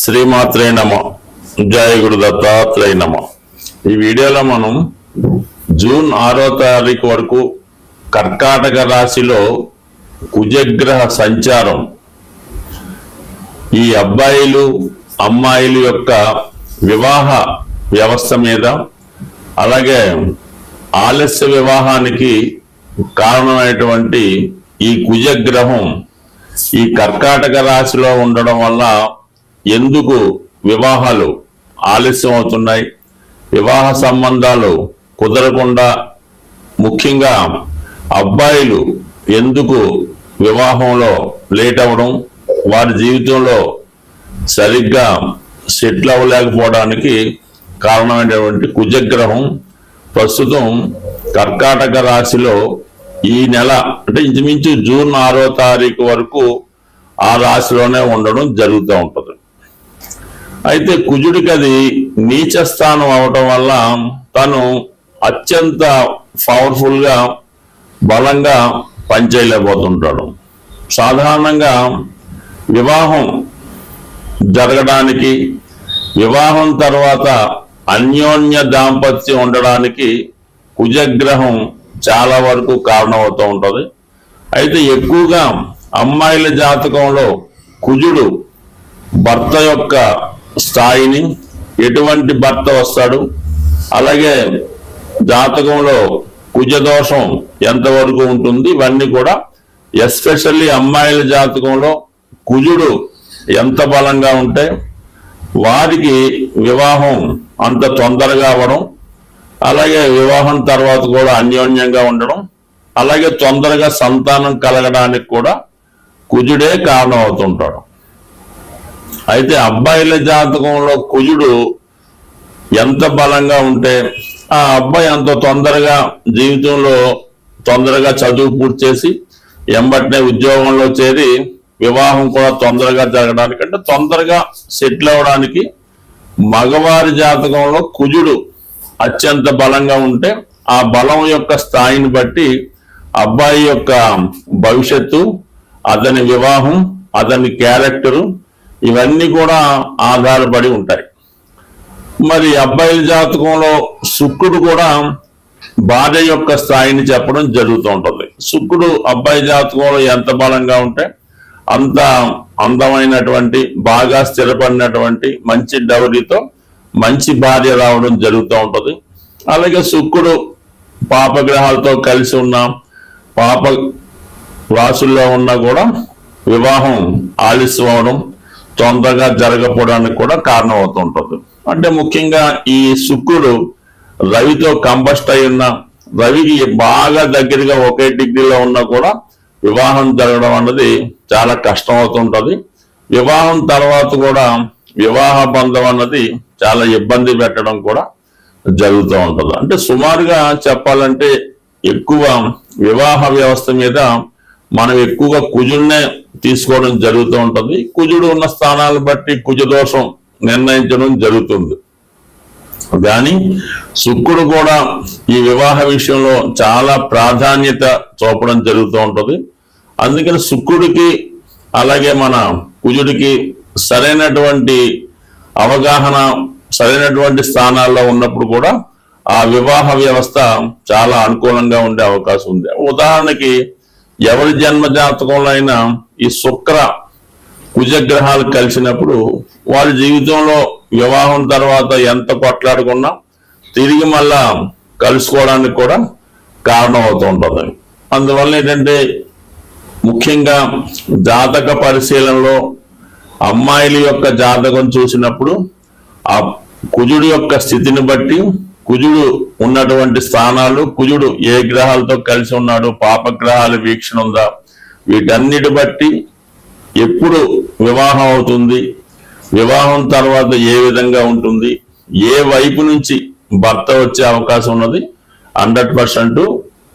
శ్రీమాత్రే నమ. జయ గురు దత్తాత్రేయ నమ. ఈ వీడియోలో మనం జూన్ 6వ తారీఖు వరకు కర్కాటక రాశిలో కుజగ్రహ సంచారం ఈ అబ్బాయిలు అమ్మాయిల యొక్క వివాహ వ్యవస్థ మీద, అలాగే ఆలస్య వివాహానికి కారణమైనటువంటి ఈ కుజగ్రహం ఈ కర్కాటక రాశిలో ఉండడం వల్ల ఎందుకు వివాహాలు ఆలస్యం అవుతున్నాయి, వివాహ సంబంధాలు కుదరకుండా, ముఖ్యంగా అబ్బాయిలు ఎందుకు వివాహంలో లేట్ అవ్వడం, వారి జీవితంలో సరిగ్గా సెటిల్ అవ్వలేకపోవడానికి కారణమైనటువంటి కుజగ్రహం ప్రస్తుతం కర్కాటక రాశిలో ఈ నెల అంటే ఇంచుమించు జూన్ 6వ తారీఖు వరకు ఆ రాశిలోనే ఉండడం జరుగుతూ ఉంటుంది. అయితే కుజుడికి అది నీచ స్థానం అవటం వల్ల తను అత్యంత పవర్ఫుల్ గా బలంగా పనిచేయలేకపోతుంటాడు. సాధారణంగా వివాహం జరగడానికి, వివాహం తర్వాత అన్యోన్య దాంపత్యం ఉండడానికి కుజగ్రహం చాలా వరకు కారణమవుతూ ఉంటుంది. అయితే ఎక్కువగా అమ్మాయిల జాతకంలో కుజుడు భర్త యొక్క స్థాయిని, ఎటువంటి భర్త వస్తాడు, అలాగే జాతకంలో కుజదోషం ఎంతవరకు ఉంటుంది, ఇవన్నీ కూడా ఎస్పెషల్లీ అమ్మాయిల జాతకంలో కుజుడు ఎంత బలంగా ఉంటే వారికి వివాహం అంత తొందరగా అవ్వడం, అలాగే వివాహం తర్వాత కూడా అన్యోన్యంగా ఉండడం, అలాగే తొందరగా సంతానం కలగడానికి కూడా కుజుడే కారణం అవుతుంటాడు. అయితే అబ్బాయిల జాతకంలో కుజుడు ఎంత బలంగా ఉంటే ఆ అబ్బాయి అంత తొందరగా జీవితంలో తొందరగా చదువు పూర్తి చేసి ఎంబటినే ఉద్యోగంలో చేరి వివాహం కూడా తొందరగా జరగడానికి, అంటే తొందరగా సెటిల్ అవ్వడానికి మగవారి జాతకంలో కుజుడు అత్యంత బలంగా ఉంటే ఆ బలం యొక్క స్థాయిని బట్టి అబ్బాయి యొక్క భవిష్యత్తు, అతని వివాహం, అతని క్యారెక్టరు ఇవన్నీ కూడా ఆధారపడి ఉంటాయి. మరి అబ్బాయిల జాతకంలో శుక్రుడు కూడా భార్య యొక్క స్థాయిని చెప్పడం జరుగుతూ ఉంటుంది. శుక్రుడు అబ్బాయి జాతకంలో ఎంత బలంగా ఉంటే అంత అందమైనటువంటి, బాగా స్థిరపడినటువంటి మంచి డౌరీతో మంచి భార్య రావడం జరుగుతూ ఉంటుంది. అలాగే శుక్రుడు పాపగ్రహాలతో కలిసి ఉన్న, పాప రాశుల్లో ఉన్నా కూడా వివాహం ఆలస్యం అవడం, తొందరగా జరగకపోవడానికి కూడా కారణం అవుతుంటుంది. అంటే ముఖ్యంగా ఈ శుక్రుడు రవితో కంబస్ట్ అయి ఉన్న, రవికి బాగా దగ్గరగా ఒకే డిగ్రీలో ఉన్నా కూడా వివాహం జరగడం అన్నది చాలా కష్టం అవుతుంటుంది. వివాహం తర్వాత కూడా వివాహ బంధం అన్నది చాలా ఇబ్బంది పెట్టడం కూడా జరుగుతూ ఉంటుంది. అంటే సుమారుగా చెప్పాలంటే ఎక్కువ వివాహ వ్యవస్థ మీద మనం ఎక్కువగా కుజుడినే తీసుకోవడం జరుగుతూ ఉంటుంది. కుజుడు ఉన్న స్థానాలను బట్టి కుజదోషం నిర్ణయించడం జరుగుతుంది. కానీ శుక్రుడు కూడా ఈ వివాహ విషయంలో చాలా ప్రాధాన్యత చూపడం జరుగుతూ ఉంటుంది. అందుకని శుక్రుడికి అలాగే మన కుజుడికి సరైనటువంటి అవగాహన, సరైనటువంటి స్థానాల్లో ఉన్నప్పుడు కూడా ఆ వివాహ వ్యవస్థ చాలా అనుకూలంగా ఉండే అవకాశం ఉంది. ఉదాహరణకి ఎవరి జన్మ జాతకంలో అయినా ఈ శుక్ర కుజగ్రహాలు కలిసినప్పుడు వారి జీవితంలో వివాహం తర్వాత ఎంత కొట్లాడుకున్నా తిరిగి మళ్ళా కలుసుకోవడానికి కూడా కారణం అవుతూ ఉంటుంది. అందువల్ల ఏంటంటే ముఖ్యంగా జాతక పరిశీలనలో అమ్మాయిల యొక్క జాతకం చూసినప్పుడు ఆ కుజుడు యొక్క స్థితిని బట్టి, కుజుడు ఉన్నటువంటి స్థానాలు, కుజుడు ఏ గ్రహాలతో కలిసి ఉన్నాడు, పాపగ్రహాల వీక్షణ ఉందా, వీటన్నిటి బట్టి ఎప్పుడు వివాహం అవుతుంది, వివాహం తర్వాత ఏ విధంగా ఉంటుంది, ఏ వైపు నుంచి భర్త వచ్చే అవకాశం ఉన్నది 100%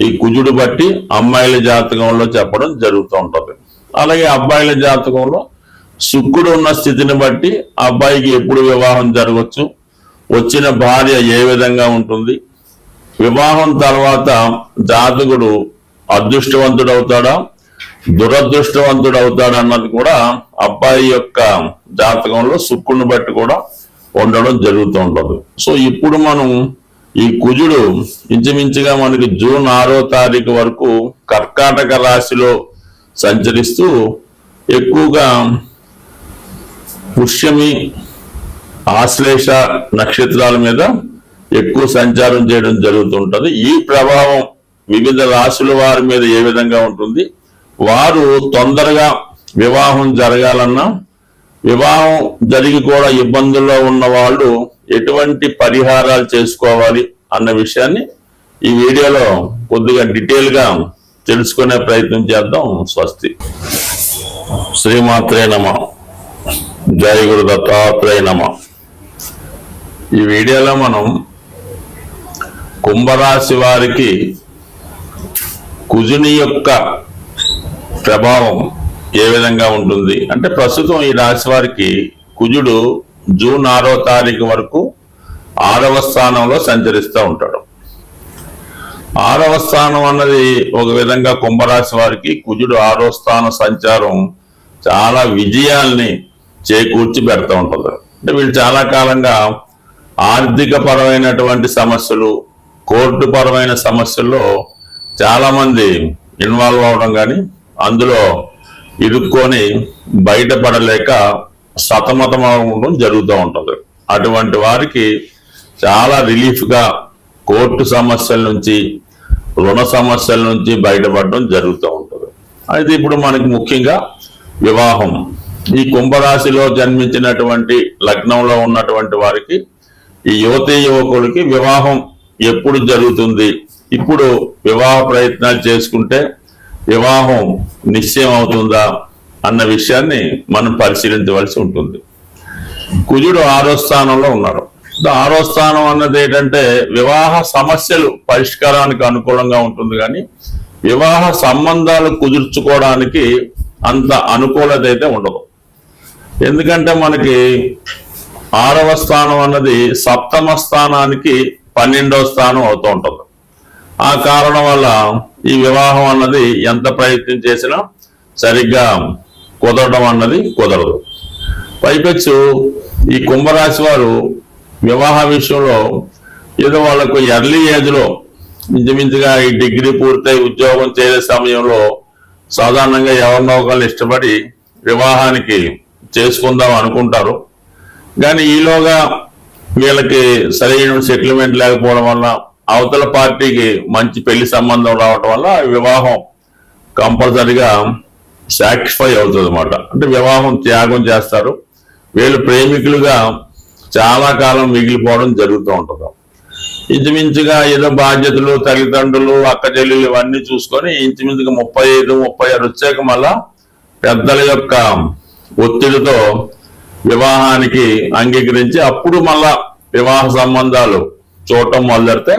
ఈ కుజుడు బట్టి అమ్మాయిల జాతకంలో చెప్పడం జరుగుతూ ఉంటుంది. అలాగే అబ్బాయిల జాతకంలో శుక్రుడు ఉన్న స్థితిని బట్టి అబ్బాయికి ఎప్పుడు వివాహం జరగవచ్చు, వచ్చిన భార్య ఏ విధంగా ఉంటుంది, వివాహం తర్వాత జాతకుడు అదృష్టవంతుడవుతాడా దురదృష్టవంతుడు అవుతాడు అన్నది కూడా అబ్బాయి యొక్క జాతకంలో శుక్రుని బట్టి కూడా ఉండడం జరుగుతూ ఉంటుంది. సో ఇప్పుడు మనం ఈ కుజుడు ఇంచుమించుగా మనకి జూన్ 6వ తారీఖు వరకు కర్కాటక రాశిలో సంచరిస్తూ ఎక్కువగా పుష్యమి ఆశ్లేష నక్షత్రాల మీద ఎక్కువ సంచారం చేయడం జరుగుతుంటది. ఈ ప్రభావం వివిధ రాశుల వారి మీద ఏ విధంగా ఉంటుంది, వారు తొందరగా వివాహం జరగాలన్నా వివాహం జరిగి కూడా ఇబ్బందుల్లో ఉన్న వాళ్ళు ఎటువంటి పరిహారాలు చేసుకోవాలి అన్న విషయాన్ని ఈ వీడియోలో కొద్దిగా డీటెయిల్ గా తెలుసుకునే ప్రయత్నం చేద్దాం. స్వస్తి. శ్రీమాత్రే నమః. జై గురు దత్తాత్రేయ నమః. ఈ వీడియోలో మనం కుంభరాశి వారికి కుజుని యొక్క ప్రభావం ఏ విధంగా ఉంటుంది అంటే, ప్రస్తుతం ఈ రాశి వారికి కుజుడు జూన్ 6వ తారీఖు వరకు 6వ స్థానంలో సంచరిస్తూ ఉంటాడు. 6వ స్థానం అన్నది ఒక విధంగా కుంభరాశి వారికి కుజుడు 6వ స్థాన సంచారం చాలా విజయాల్ని చేకూర్చి పెడతా ఉంటుంది. అంటే వీళ్ళు చాలా కాలంగా ఆర్థిక పరమైనటువంటి సమస్యలు, కోర్టు పరమైన సమస్యల్లో చాలా మంది ఇన్వాల్వ్ అవడం కానీ అందులో ఇరుక్కొని బయటపడలేక సతమతం అవడం జరుగుతూ ఉంటుంది. అటువంటి వారికి చాలా రిలీఫ్గా కోర్టు సమస్యల నుంచి, రుణ సమస్యల నుంచి బయటపడడం జరుగుతూ ఉంటుంది. అయితే ఇప్పుడు మనకి ముఖ్యంగా వివాహం, ఈ కుంభరాశిలో జన్మించినటువంటి లగ్నంలో ఉన్నటువంటి వారికి, ఈ యువతీ యువకులకి వివాహం ఎప్పుడు జరుగుతుంది, ఇప్పుడు వివాహ ప్రయత్నాలు చేసుకుంటే వివాహం నిశ్చయం అవుతుందా అన్న విషయాన్ని మనం పరిశీలించవలసి ఉంటుంది. కుజుడు 6వ స్థానంలో ఉన్నారు. 6వ స్థానం అన్నది ఏంటంటే వివాహ సమస్యలు పరిష్కారానికి అనుకూలంగా ఉంటుంది, కానీ వివాహ సంబంధాలు కుదుర్చుకోవడానికి అంత అనుకూలత అయితే ఉండదు. ఎందుకంటే మనకి 6వ స్థానం అన్నది సప్తమ స్థానానికి 12వ స్థానం అవుతూ ఉంటుంది. ఆ కారణం వల్ల ఈ వివాహం అన్నది ఎంత ప్రయత్నం చేసినా సరిగ్గా కుదరడం అన్నది కుదరదు. పైపెచ్చు ఈ కుంభరాశి వారు వివాహ విషయంలో ఏదో వాళ్ళకు ఎర్లీ ఏజ్లో ఇంచుమించుగా ఈ డిగ్రీ పూర్తయి ఉద్యోగం చేసే సమయంలో సాధారణంగా ఎవరినో ఒకరిని ఇష్టపడి వివాహానికి చేసుకుందాం అనుకుంటారు. కానీ ఈలోగా వీళ్ళకి సరైన సెటిల్మెంట్ లేకపోవడం వల్ల, అవతల పార్టీకి మంచి పెళ్లి సంబంధం రావటం వల్ల వివాహం కంపల్సరిగా సాక్రిఫై అవుతుంది అన్నమాట. అంటే వివాహం త్యాగం చేస్తారు. వీళ్ళు ప్రేమికులుగా చాలా కాలం మిగిలిపోవడం జరుగుతూ ఉంటుంది. ఇంచుమించుగా ఏదో బాధ్యతలు, తల్లిదండ్రులు, అక్క చెల్లెలు ఇవన్నీ చూసుకొని ఇంచుమించుగా 35, 36 వచ్చాక మళ్ళా పెద్దల యొక్క ఒత్తిడితో వివాహానికి అంగీకరించి అప్పుడు మళ్ళా వివాహ సంబంధాలు చూడటం మొదలెడితే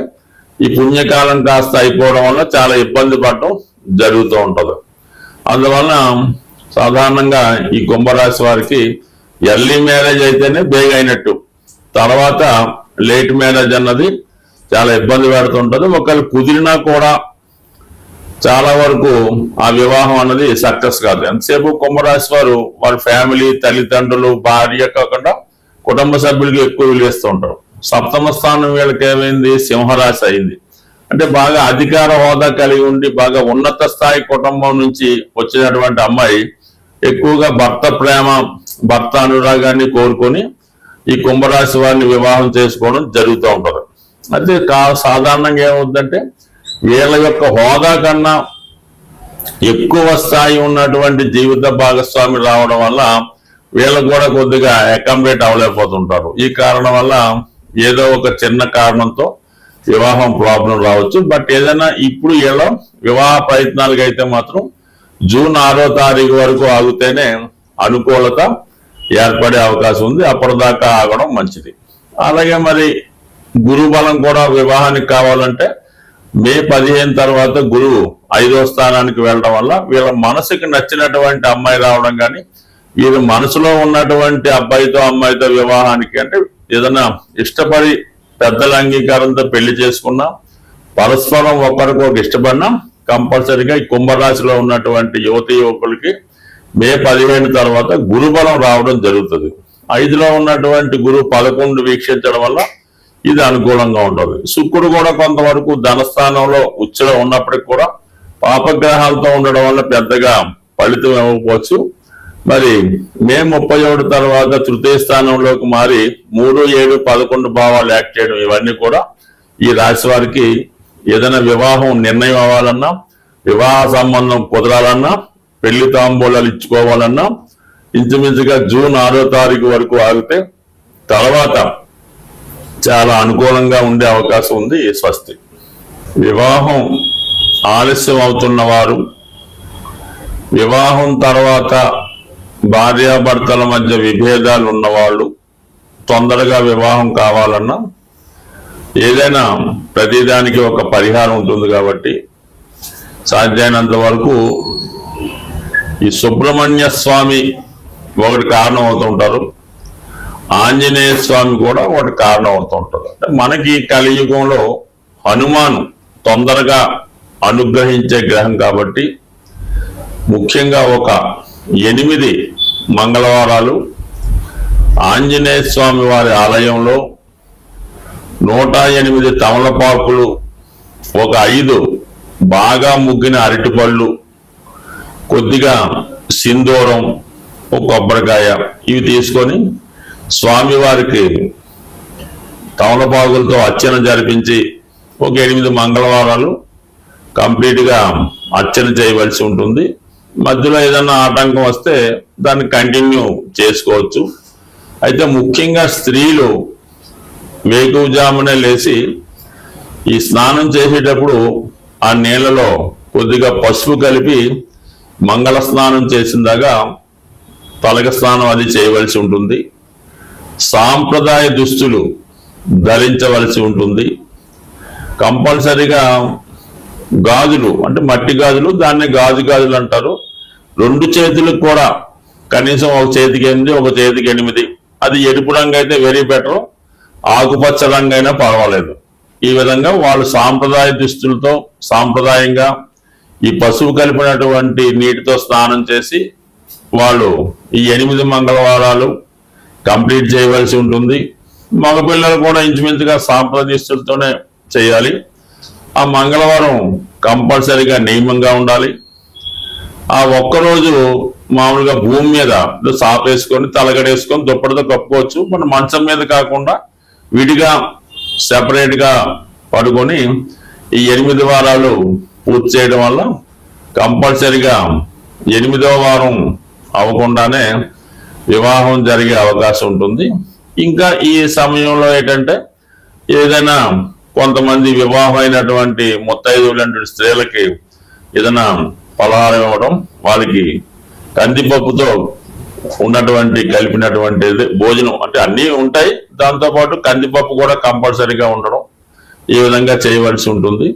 ఈ పుణ్యకాలం కాస్త అయిపోవడం వల్ల చాలా ఇబ్బంది పడటం జరుగుతూ ఉంటుంది. అందువలన సాధారణంగా ఈ కుంభరాశి వారికి ఎర్లీ మ్యారేజ్ అయితేనే బేగ అయినట్టు, తర్వాత లేట్ మ్యారేజ్ అన్నది చాలా ఇబ్బంది పెడుతుంటుంది. ఒకవేళ కుదిరినా కూడా చాలా వరకు ఆ వివాహం అన్నది సక్సెస్ కాదు. ఎంతసేపు కుంభరాశి వారు వాళ్ళ ఫ్యామిలీ, తల్లిదండ్రులు, భార్య కాకుండా కుటుంబ సభ్యులకి ఎక్కువ విలువిస్తూ ఉంటారు. సప్తమ స్థానం వీళ్ళకి ఏమైంది, సింహరాశి అయింది. అంటే బాగా అధికార హోదా కలిగి ఉండి బాగా ఉన్నత స్థాయి కుటుంబం నుంచి వచ్చినటువంటి అమ్మాయి ఎక్కువగా భర్త ప్రేమ, భర్త అనురాగాన్ని కోరుకొని ఈ కుంభరాశి వారిని వివాహం చేసుకోవడం జరుగుతూ ఉంటుంది. అయితే సాధారణంగా ఏమవుతుందంటే వీళ్ళ యొక్క హోదా కన్నా ఎక్కువ స్థాయి ఉన్నటువంటి జీవిత భాగస్వామి రావడం వల్ల వీళ్ళకు కూడా కొద్దిగా అకామిడేట్ అవ్వలేకపోతుంటారు. ఈ కారణం వల్ల ఏదో ఒక చిన్న కారణంతో వివాహం ప్రాబ్లం రావచ్చు. బట్ ఏదైనా ఇప్పుడు వీళ్ళ వివాహ ప్రయత్నాలకు అయితే మాత్రం జూన్ 6వ తారీఖు వరకు ఆగితేనే అనుకూలత ఏర్పడే అవకాశం ఉంది. అప్పటిదాకా ఆగడం మంచిది. అలాగే మరి గురు బలం కూడా వివాహానికి కావాలంటే మే 15 తర్వాత గురువు 5వ స్థానానికి వెళ్ళడం వల్ల వీళ్ళ మనసుకి నచ్చినటువంటి అమ్మాయి రావడం, కానీ వీళ్ళ మనసులో ఉన్నటువంటి అబ్బాయితో అమ్మాయితో వివాహానికి అంటే ఏదైనా ఇష్టపడి పెద్దల అంగీకారంతో పెళ్లి చేసుకున్నా, పరస్పరం ఒకరికి ఒక ఇష్టపడినా కంపల్సరీగా ఈ కుంభరాశిలో ఉన్నటువంటి యువతి యువకులకి మే 15 తర్వాత గురుబలం రావడం జరుగుతుంది. 5లో ఉన్నటువంటి గురువు 11 వీక్షించడం వల్ల ఇది అనుకూలంగా ఉంటుంది. శుక్రుడు కూడా కొంతవరకు ధనస్థానంలో ఉచ్చలో ఉన్నప్పటికీ కూడా పాపగ్రహాలతో ఉండడం వల్ల పెద్దగా ఫలితం ఇవ్వకపోవచ్చు. మరి మే 31 తర్వాత తృతీయ స్థానంలోకి మారి 3, 7, 11 భావాలు యాక్ట్ చేయడం ఇవన్నీ కూడా ఈ రాశి వారికి ఏదైనా వివాహం నిర్ణయం అవ్వాలన్నా, వివాహ సంబంధం కుదరాలన్నా, పెళ్లి తాంబూలాలు ఇచ్చుకోవాలన్నా ఇంచుమించుగా జూన్ 6వ తారీఖు వరకు ఆగితే తర్వాత చాలా అనుకూలంగా ఉండే అవకాశం ఉంది. స్వస్తి. వివాహం ఆలస్యం అవుతున్న వారు, వివాహం తర్వాత భార్యాభర్తల మధ్య విభేదాలు ఉన్నవాళ్ళు, తొందరగా వివాహం కావాలన్నా ఏదైనా ప్రతిదానికి ఒక పరిహారం ఉంటుంది కాబట్టి సాధ్యమైనంత వరకు ఈ సుబ్రహ్మణ్య స్వామి ఒకటి కారణం అవుతుంటారు, ఆంజనేయ స్వామి కూడా ఒకటి కారణం అవుతుంటారు. అంటే మనకి కలియుగంలో హనుమాను తొందరగా అనుగ్రహించే గ్రహం కాబట్టి ముఖ్యంగా ఒక 8 మంగళవారాలు ఆంజనేయ స్వామి వారి ఆలయంలో 108 తమలపాకులు, ఒక 5 బాగా ముగ్గిన అరటిపళ్ళు, కొద్దిగా సింధూరం, ఒక కొబ్బరికాయ ఇవి తీసుకొని స్వామివారికి తమలపాకులతో అర్చన జరిపించి ఒక 8 మంగళవారాలు కంప్లీట్గా అర్చన చేయవలసి ఉంటుంది. మధ్యలో ఏదైనా ఆటంకం వస్తే దాన్ని కంటిన్యూ చేసుకోవచ్చు. అయితే ముఖ్యంగా స్త్రీలు వేకువజామునే లేచి ఈ స్నానం చేసేటప్పుడు ఆ నీళ్ళలో కొద్దిగా పసుపు కలిపి మంగళ స్నానం చేసిందాగా తలక స్నానం అది చేయవలసి ఉంటుంది. సాంప్రదాయ దుస్తులు ధరించవలసి ఉంటుంది. కంపల్సరిగా గాజులు అంటే మట్టి గాజులు, దాన్ని గాజులు అంటారు. 2 చేతులకు కూడా కనీసం ఒక చేతికి 8, ఒక చేతికి 8. అది ఎరుపు రంగు అయితే వెరీ బెటర్, ఆకుపచ్చ రంగు అయినా పర్వాలేదు. ఈ విధంగా వాళ్ళు సాంప్రదాయ దుస్తులతో సాంప్రదాయంగా ఈ పసుపు కలిపినటువంటి నీటితో స్నానం చేసి వాళ్ళు ఈ 8 మంగళవారాలు కంప్లీట్ చేయవలసి ఉంటుంది. మగపిల్లలు కూడా ఇంచుమించుగా సాంప్రదాయ దుస్తులతోనే చేయాలి. ఆ మంగళవారం కంపల్సరీగా నియమంగా ఉండాలి. ఆ ఒక్కరోజు మామూలుగా భూమి మీద సాపేసుకొని తలగడేసుకొని దుప్పటితో కప్పుకోవచ్చు. మన మంచం మీద కాకుండా విడిగా సెపరేట్ గా పడుకొని ఈ 8 వారాలు పూర్తి చేయడం వల్ల కంపల్సరీగా 8వ వారం అవ్వకుండానే వివాహం జరిగే అవకాశం ఉంటుంది. ఇంకా ఈ సమయంలో ఏంటంటే ఏదైనా కొంతమంది వివాహమైనటువంటి ముత్తైదువులంటి స్త్రీలకి ఏదైనా పలహారం ఇవ్వడం, వాళ్ళకి కందిపప్పుతో ఉన్నటువంటి కలిపినటువంటి భోజనం అంటే అన్నీ ఉంటాయి, దాంతోపాటు కందిపప్పు కూడా కంపల్సరీగా ఉండడం, ఈ విధంగా చేయవలసి ఉంటుంది.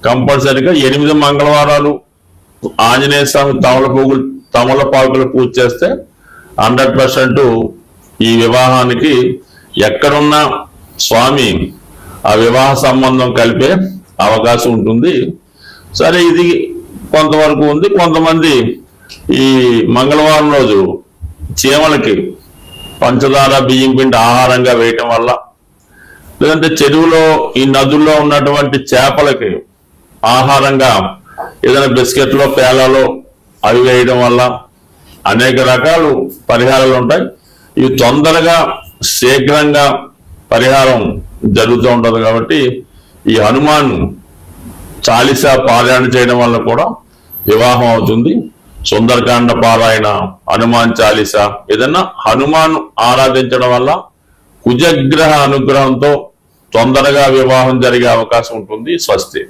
కంపల్సరీగా 8 మంగళవారాలు ఆంజనేయ స్వామి తమలపాకులు పూజ చేస్తే 100% ఈ వివాహానికి ఎక్కడున్నా స్వామి ఆ వివాహ సంబంధం కలిపే అవకాశం ఉంటుంది. సరే, ఇది కొంతవరకు ఉంది. కొంతమంది ఈ మంగళవారం రోజు చీమలకి పంచదార బియ్యం పిండి ఆహారంగా వేయటం వల్ల, లేదంటే చెరువులో ఈ నదుల్లో ఉన్నటువంటి చేపలకి ఆహారంగా ఏదైనా బిస్కెట్లో పేలాలో అవి వేయడం వల్ల అనేక రకాలు పరిహారాలు ఉంటాయి. ఇవి తొందరగా శీఘ్రంగా పరిహారం జరుగుతూ ఉంటుంది. కాబట్టి ఈ హనుమాన్ చాలీసా పారాయణ చేయడం వల్ల కూడా వివాహం అవుతుంది. సుందరకాండ పారాయణ, హనుమాన్ చాలీసా, ఏదన్నా హనుమాన్ ఆరాధించడం వల్ల కుజగ్రహ అనుగ్రహంతో తొందరగా వివాహం జరిగే అవకాశం ఉంటుంది. స్వస్తి.